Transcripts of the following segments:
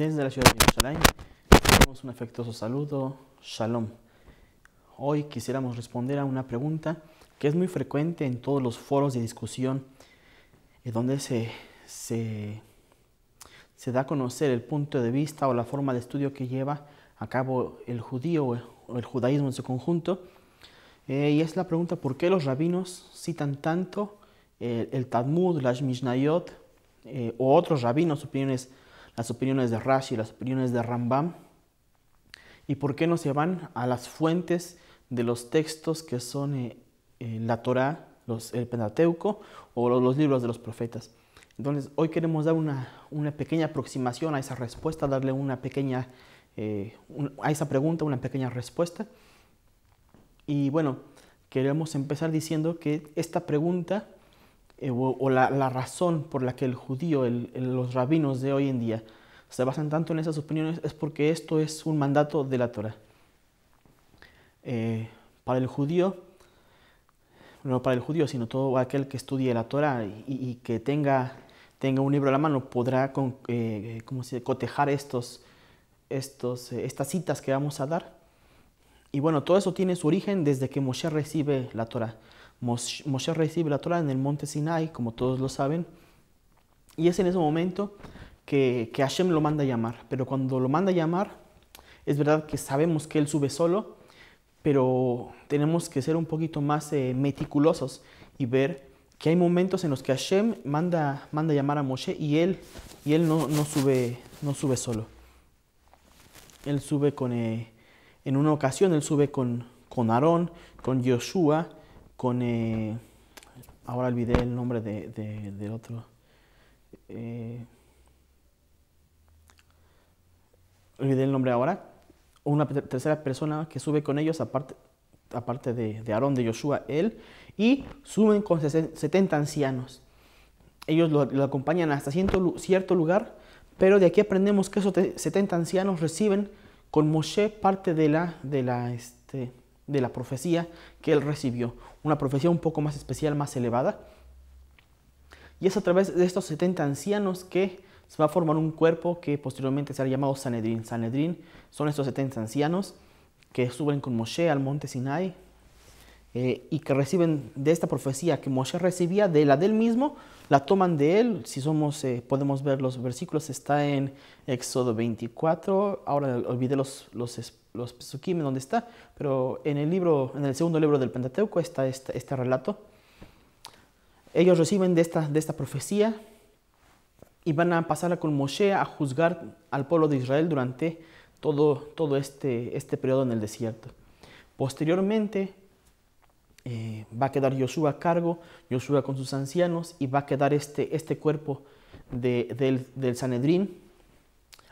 Desde la ciudad de Jerusalén, tenemos un afectuoso saludo, Shalom. Hoy quisiéramos responder a una pregunta que es muy frecuente en todos los foros de discusión, donde se da a conocer el punto de vista o la forma de estudio que lleva a cabo el judío o el judaísmo en su conjunto. Y es la pregunta: ¿por qué los rabinos citan tanto el Talmud, las Mishnayot o otros rabinos, las opiniones de Rashi, las opiniones de Rambam? ¿Y por qué no se van a las fuentes de los textos que son la Torá, el Pentateuco o los libros de los profetas? Entonces, hoy queremos dar una pequeña aproximación a esa respuesta, darle a esa pregunta una pequeña respuesta. Y bueno, queremos empezar diciendo que esta pregunta o la razón por la que el judío, los rabinos de hoy en día se basan tanto en esas opiniones es porque esto es un mandato de la Torá. Para el judío, no para el judío, sino todo aquel que estudie la Torá y que tenga un libro a la mano, podrá cotejar estas citas que vamos a dar. Y bueno, todo eso tiene su origen desde que Moshe recibe la Torá. Moshe recibe la Torá en el monte Sinai, como todos lo saben, y es en ese momento que Hashem lo manda a llamar. Pero cuando lo manda a llamar, es verdad que sabemos que él sube solo, pero tenemos que ser un poquito más meticulosos y ver que hay momentos en los que Hashem manda a llamar a Moshe y él no sube solo. Él sube en una ocasión él sube con Aarón, con Yoshua, ahora olvidé el nombre del otro. Olvidé el nombre ahora. Una tercera persona que sube con ellos, aparte de Aarón, de Yoshua, él, y suben con 70 ancianos. Ellos lo acompañan hasta cierto lugar, pero de aquí aprendemos que esos 70 ancianos reciben con Moshe parte de la profecía que él recibió, una profecía un poco más especial, más elevada. Y es a través de estos 70 ancianos que se va a formar un cuerpo que posteriormente será llamado Sanedrín. Sanedrín son estos 70 ancianos que suben con Moshe al monte Sinai y que reciben de esta profecía que Moshe recibía, de la de él mismo, la toman de él. Si podemos ver los versículos, está en Éxodo 24, ahora olvidé los pesukim donde está, pero en el segundo libro del Pentateuco está este relato. Ellos reciben de esta profecía y van a pasarla con Moshe a juzgar al pueblo de Israel durante todo este periodo en el desierto. Posteriormente va a quedar Yoshua a cargo, Yoshua con sus ancianos, y va a quedar este cuerpo del Sanedrín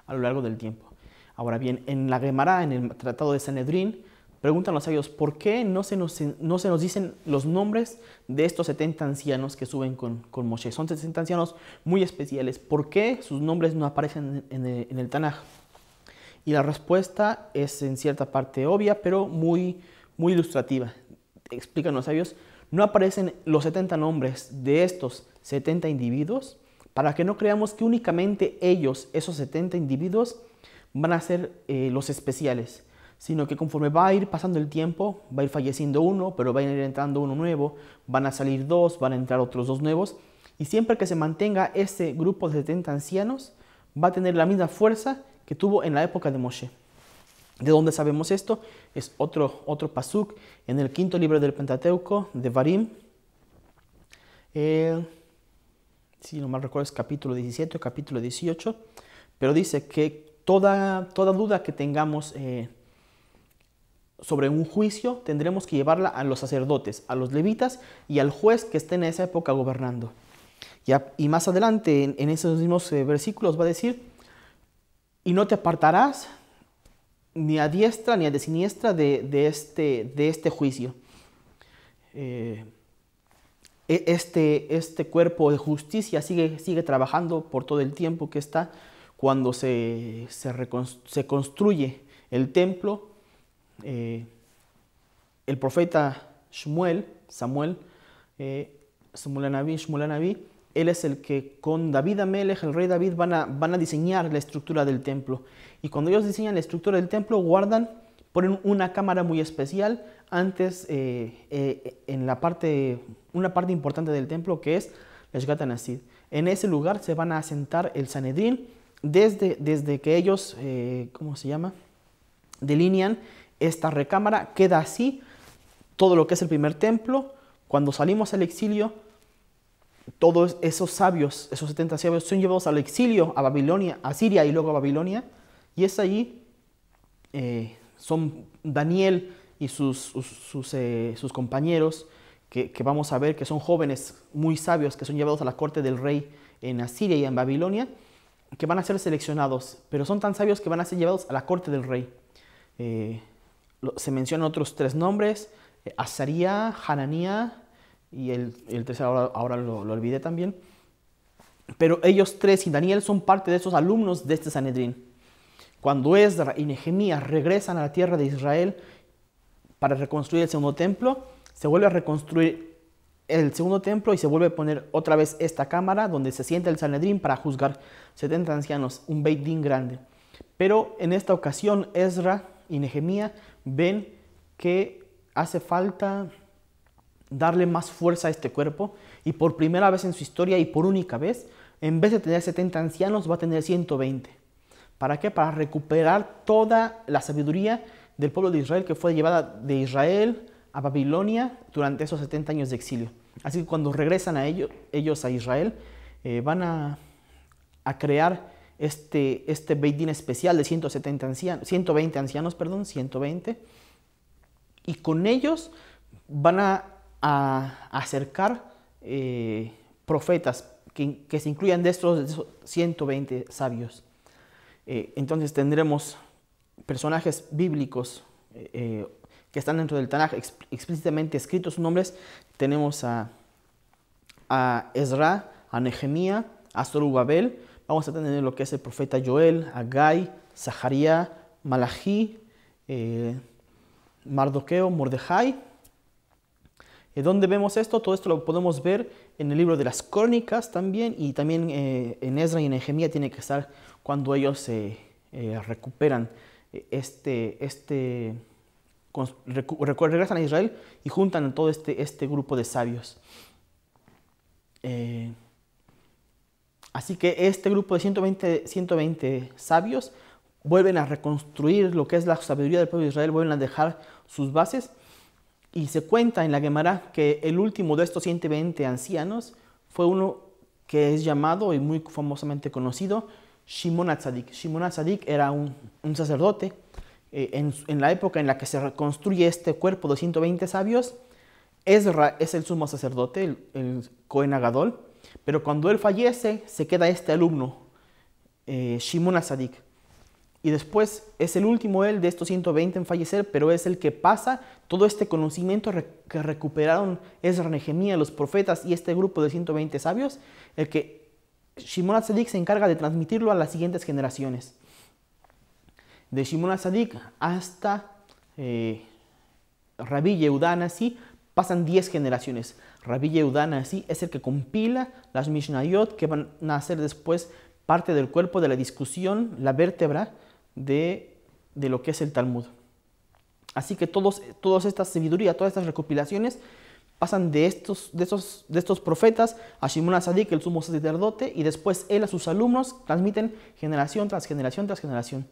a lo largo del tiempo. Ahora bien, en la Gemara, en el tratado de Sanedrín, preguntan los sabios: ¿por qué no se nos dicen los nombres de estos 70 ancianos que suben con Moshe? Son 70 ancianos muy especiales. ¿Por qué sus nombres no aparecen en el Tanaj? Y la respuesta es en cierta parte obvia, pero muy, muy ilustrativa. Explican los sabios: no aparecen los 70 nombres de estos 70 individuos para que no creamos que únicamente ellos, esos 70 individuos, van a ser los especiales, sino que conforme va a ir pasando el tiempo, va a ir falleciendo uno, pero va a ir entrando uno nuevo, van a salir dos, van a entrar otros dos nuevos, y siempre que se mantenga ese grupo de 70 ancianos, va a tener la misma fuerza que tuvo en la época de Moshe. ¿De dónde sabemos esto? Es otro pasuk en el quinto libro del Pentateuco, de Varim. Si no mal recuerdo, es capítulo 17 o capítulo 18. Pero dice que toda duda que tengamos sobre un juicio, tendremos que llevarla a los sacerdotes, a los levitas y al juez que esté en esa época gobernando. Y más adelante, en esos mismos versículos, va a decir: y no te apartarás ni a diestra ni a siniestra de este juicio. Este cuerpo de justicia sigue trabajando por todo el tiempo que está. Cuando se construye el templo, el profeta Samuel Anabí, él es el que con David Amelech, el rey David, van a diseñar la estructura del templo. Y cuando ellos diseñan la estructura del templo, ponen una cámara muy especial antes en una parte importante del templo, que es la Shgat HaNasid. En ese lugar se van a asentar el Sanedrín desde que ellos, delinean esta recámara. Queda así todo lo que es el primer templo. Cuando salimos al exilio, todos esos sabios, esos 70 sabios, son llevados al exilio a Babilonia, a Siria y luego a Babilonia. Y es allí, son Daniel y sus compañeros, que vamos a ver que son jóvenes muy sabios, que son llevados a la corte del rey en Asiria y en Babilonia, que van a ser seleccionados, pero son tan sabios que van a ser llevados a la corte del rey. Se mencionan otros 3 nombres, Azaría, Hananías, y el tercero ahora lo olvidé también. Pero ellos 3 y Daniel son parte de esos alumnos de este Sanedrín. Cuando Esdra y Nehemías regresan a la tierra de Israel para reconstruir el segundo templo, se vuelve a reconstruir el segundo templo y se vuelve a poner otra vez esta cámara donde se sienta el Sanedrín para juzgar 70 ancianos, un Beit Din grande. Pero en esta ocasión Esdra y Nehemías ven que hace falta darle más fuerza a este cuerpo, y por primera vez en su historia y por única vez, en vez de tener 70 ancianos, va a tener 120. ¿Para qué? Para recuperar toda la sabiduría del pueblo de Israel que fue llevada de Israel a Babilonia durante esos 70 años de exilio. Así que cuando regresan ellos a Israel, van a crear este Beit Din especial de 120 ancianos, 120, y con ellos van a acercar profetas que se incluyan de estos 120 sabios. Entonces tendremos personajes bíblicos que están dentro del Tanaj explícitamente escritos sus nombres. Tenemos a Ezra, a Nehemías, a Zorobabel. Vamos a tener lo que es el profeta Joel, Agai, Zaharías, Malají, Mardoqueo, Mordejai. ¿Dónde vemos esto? Todo esto lo podemos ver en el libro de las Crónicas también, y también en Ezra y en Nehemías tiene que estar cuando ellos recuperan regresan a Israel y juntan todo este grupo de sabios. Así que este grupo de 120 sabios vuelven a reconstruir lo que es la sabiduría del pueblo de Israel, vuelven a dejar sus bases. Y se cuenta en la Gemara que el último de estos 120 ancianos fue uno que es llamado y muy famosamente conocido Shimon HaTzadik. Shimon HaTzadik era un sacerdote. En la época en la que se reconstruye este cuerpo de 120 sabios, Ezra es el sumo sacerdote, el Cohen Agadol, pero cuando él fallece se queda este alumno, Shimon HaTzadik. Y después es el último él de estos 120 en fallecer, pero es el que pasa todo este conocimiento que recuperaron Ezra, Nehemías, los profetas y este grupo de 120 sabios, el que Shimon HaTzadik se encarga de transmitirlo a las siguientes generaciones. De Shimon HaTzadik hasta Rabbi Yehuda HaNasi pasan 10 generaciones. Rabbi Yehuda HaNasi es el que compila las Mishnayot que van a ser después parte del cuerpo de la discusión, la vértebra de lo que es el Talmud. Así que todas estas sabiduría, todas estas recopilaciones pasan de estos profetas a Shimon HaTzadik, el sumo sacerdote, y después él a sus alumnos transmiten generación tras generación tras generación.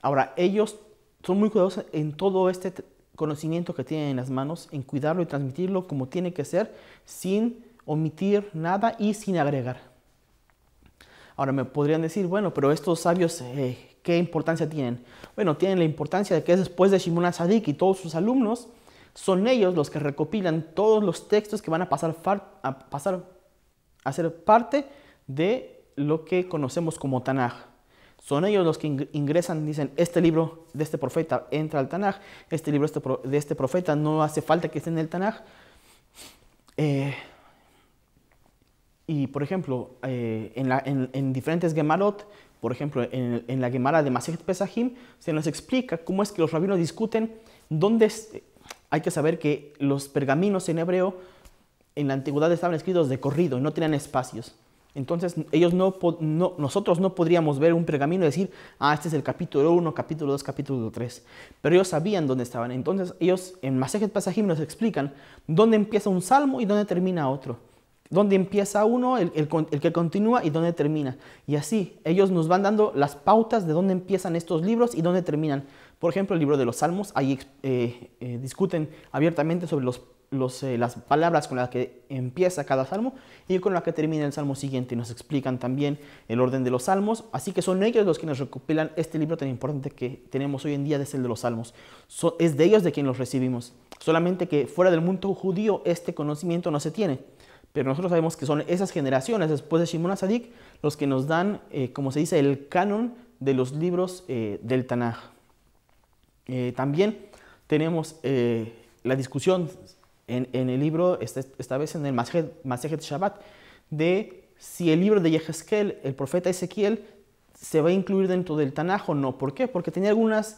Ahora, ellos son muy cuidadosos en todo este conocimiento que tienen en las manos, en cuidarlo y transmitirlo como tiene que ser, sin omitir nada y sin agregar. Ahora me podrían decir, bueno, pero estos sabios, ¿qué importancia tienen? Bueno, tienen la importancia de que después de Shimon HaTzadik y todos sus alumnos, son ellos los que recopilan todos los textos que van a pasar a ser parte de lo que conocemos como Tanaj. Son ellos los que ingresan, dicen, este libro de este profeta entra al Tanaj, este libro de este profeta no hace falta que esté en el Tanaj. Y por ejemplo, en diferentes Gemarot, por ejemplo, en la Gemara de Masechet Pesachim, se nos explica cómo es que los rabinos discuten dónde hay que saber que los pergaminos en hebreo en la antigüedad estaban escritos de corrido y no tenían espacios. Entonces nosotros no podríamos ver un pergamino y decir, este es el capítulo 1, capítulo 2, capítulo 3. Pero ellos sabían dónde estaban. Entonces ellos en Masejet Pesajim nos explican dónde empieza un salmo y dónde termina otro. Dónde empieza uno, el que continúa y dónde termina. Y así ellos nos van dando las pautas de dónde empiezan estos libros y dónde terminan. Por ejemplo, el libro de los Salmos, ahí discuten abiertamente sobre las palabras con las que empieza cada salmo y con las que termina el salmo siguiente. Nos explican también el orden de los salmos, así que son ellos los que nos recopilan este libro tan importante que tenemos hoy en día, es el de los salmos. Es de ellos de quien los recibimos, solamente que fuera del mundo judío este conocimiento no se tiene, pero nosotros sabemos que son esas generaciones después de Shimon HaTzadik los que nos dan, como se dice, el canon de los libros del Tanaj. También tenemos la discusión en el libro, esta vez en el Masejet Shabbat, de si el libro de Yehezkel, el profeta Ezequiel, se va a incluir dentro del Tanaj o no. ¿Por qué? Porque tenía algunos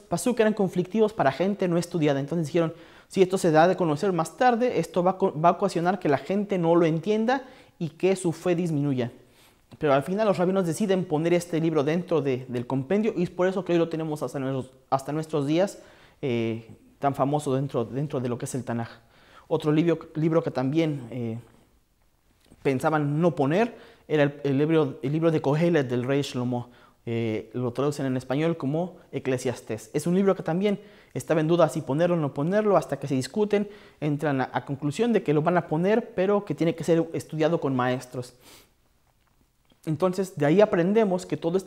pasuk que eran conflictivos para gente no estudiada. Entonces dijeron, si esto se da de conocer más tarde, esto va a ocasionar que la gente no lo entienda y que su fe disminuya. Pero al final los rabinos deciden poner este libro dentro del compendio y es por eso que hoy lo tenemos hasta nuestros días tan famoso dentro de lo que es el Tanaj. Otro libro que también pensaban no poner era el libro de Kohelet del rey Shlomo. Lo traducen en español como Eclesiastés. Es un libro que también estaba en duda si ponerlo o no ponerlo, hasta que se discuten, entran a conclusión de que lo van a poner, pero que tiene que ser estudiado con maestros. Entonces, de ahí aprendemos que todo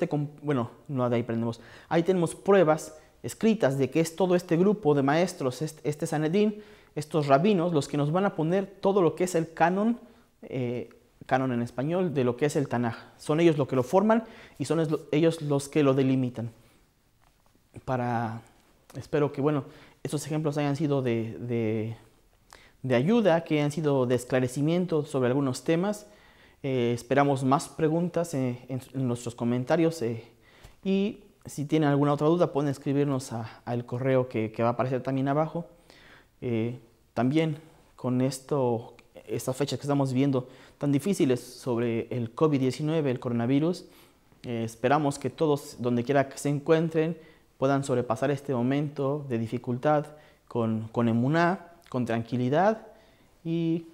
no de ahí aprendemos, ahí tenemos pruebas escritas de que es todo este grupo de maestros, este Sanedrín, estos rabinos, los que nos van a poner todo lo que es el canon en español, de lo que es el Tanaj. Son ellos los que lo forman y son ellos los que lo delimitan. Espero que, estos ejemplos hayan sido de ayuda, que hayan sido de esclarecimiento sobre algunos temas. Esperamos más preguntas en nuestros comentarios y si tienen alguna otra duda pueden escribirnos al correo que va a aparecer también abajo. También con estas fechas que estamos viviendo tan difíciles sobre el COVID-19, el coronavirus, esperamos que todos, donde quiera que se encuentren, puedan sobrepasar este momento de dificultad con emuná, con tranquilidad, y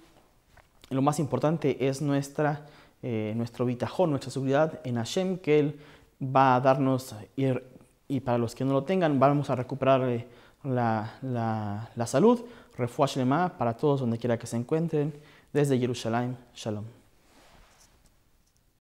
lo más importante es nuestro bitajón, nuestra seguridad en Hashem, que Él va a darnos, y para los que no lo tengan, vamos a recuperar la salud. Refuah Shlema para todos donde quiera que se encuentren. Desde Jerusalén, Shalom.